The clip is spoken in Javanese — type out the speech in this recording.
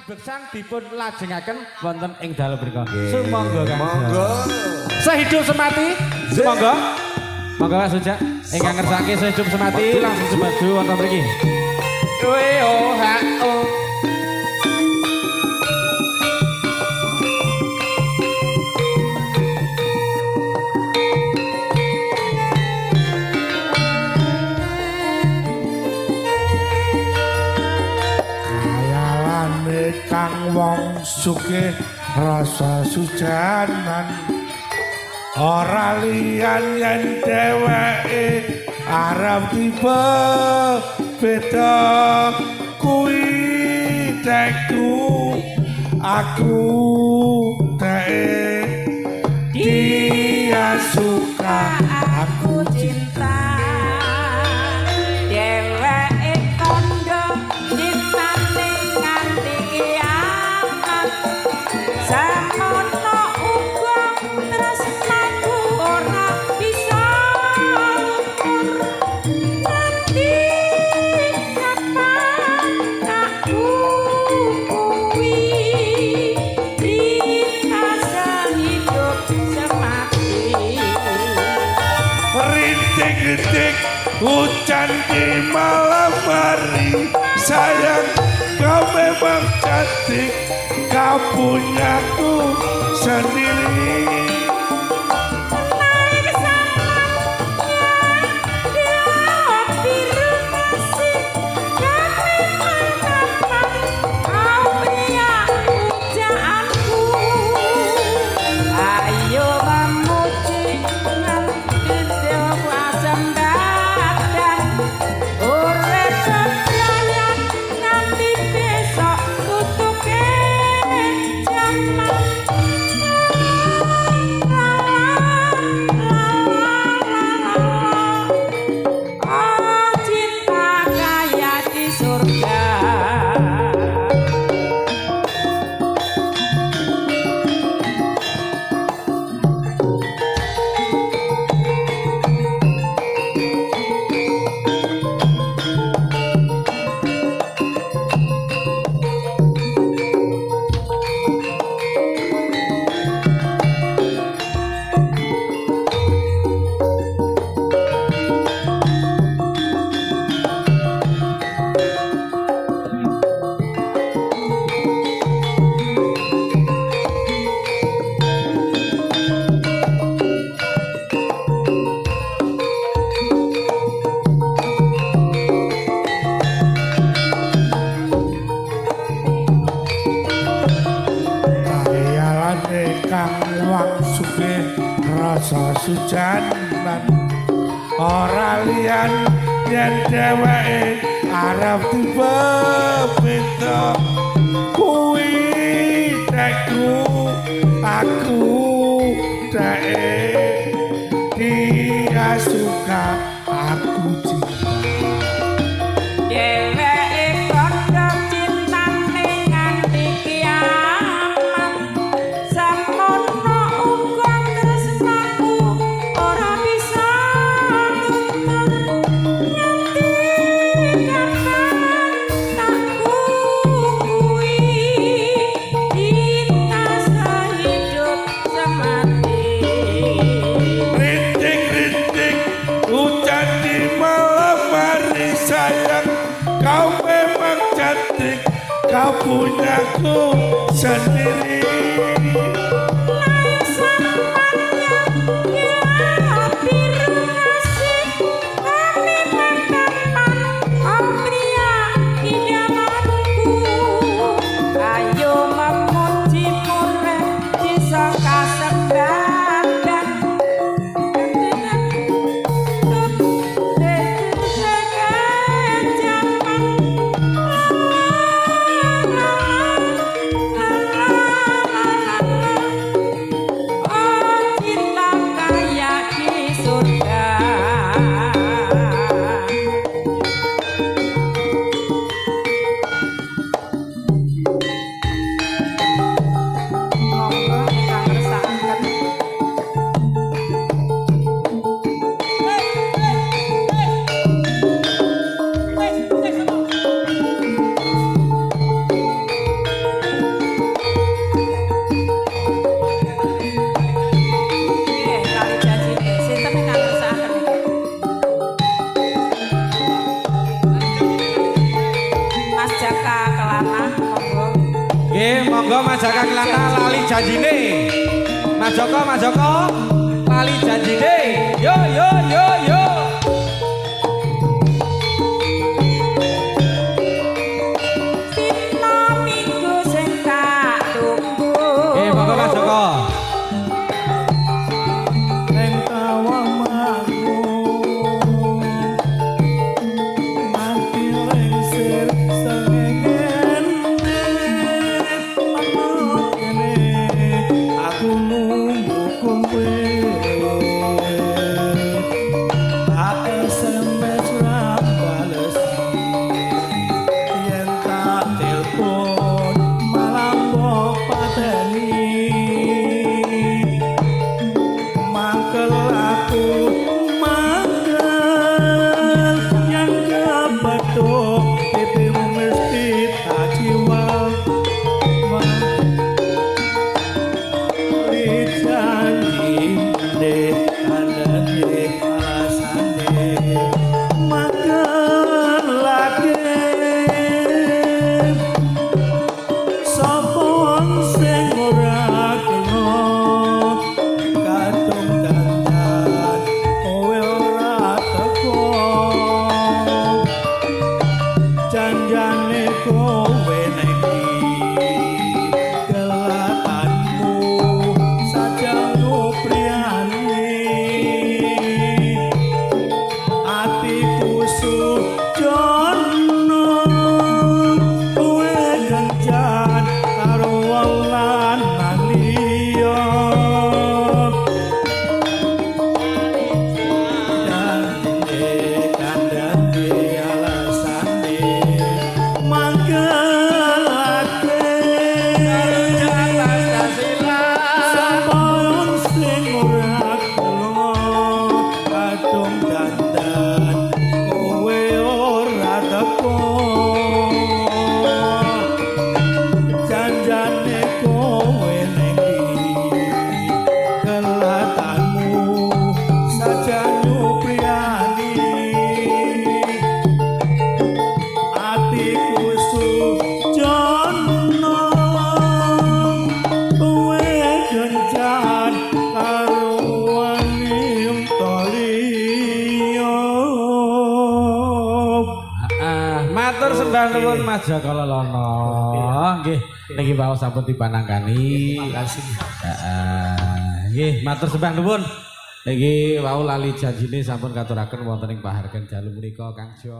beksan dipun lajengaken wonten ing dalu mriku. Sumangga Kang. Monggo. Sehidup semati. Sumangga. Monggo Kang Suja ingkang ngersake sehidup semati langsung semaju wonten mriki. WHO. Kang wong sugih rasa sujanan ora liyan yen dheweke arep tiba beda kuwi tekku aku dek dia suka aku cinta hujan di malam hari sayang kau memang cantik kau punyaku sendiri sujanan ora liyan yen dheweke arep tiba beda kuwi tekku aku dek dia suka aku cinta dheweke kondo cintane nganti kiamat samono uga tresnaku ora bisa nganti kapan takku kuwi cinta sehidup semati rintik-rintik hujan di malam hari sayang kau memang cantik kau punyaku sendiri Nggih, monggo Mas Jaka Kelanta lali janjine. Mas Joko lali janjine. Yo yo yo yo. Sita minggu sing tak tunggu. Nggih, monggo Mas Joko. Ning tawamanmu mati lengsir sengen aku nunggu kowe tak SMS ra bales yen tak telepon malah mbok pateni mangkel aku mangkel yang kebetul pipimu mesti tak jiwa janji deh ada di alasane mangkel lagi sopon sing ora kena kadung dandan kowe ora teko janjane kowe neki kelatanmu saja nupriani atiku sujono kowe kencan karo wong lanang liya kandhane alasane mangkelake sampun sing ora kena kadung dandan kowe ora teko janjane kowe neki kelatanmu saja nyupriani atiku sujono kowe kencan karo wani toliyo Matur sembah nuwun Mas Joko Lolono. Nggih, niki wau sampun dipanangkani. terima kasih Nggih, matur sembah nuwun. Niki wau lali janjine sampun katuraken wonten ing pahargen jalu menika Kang Jo.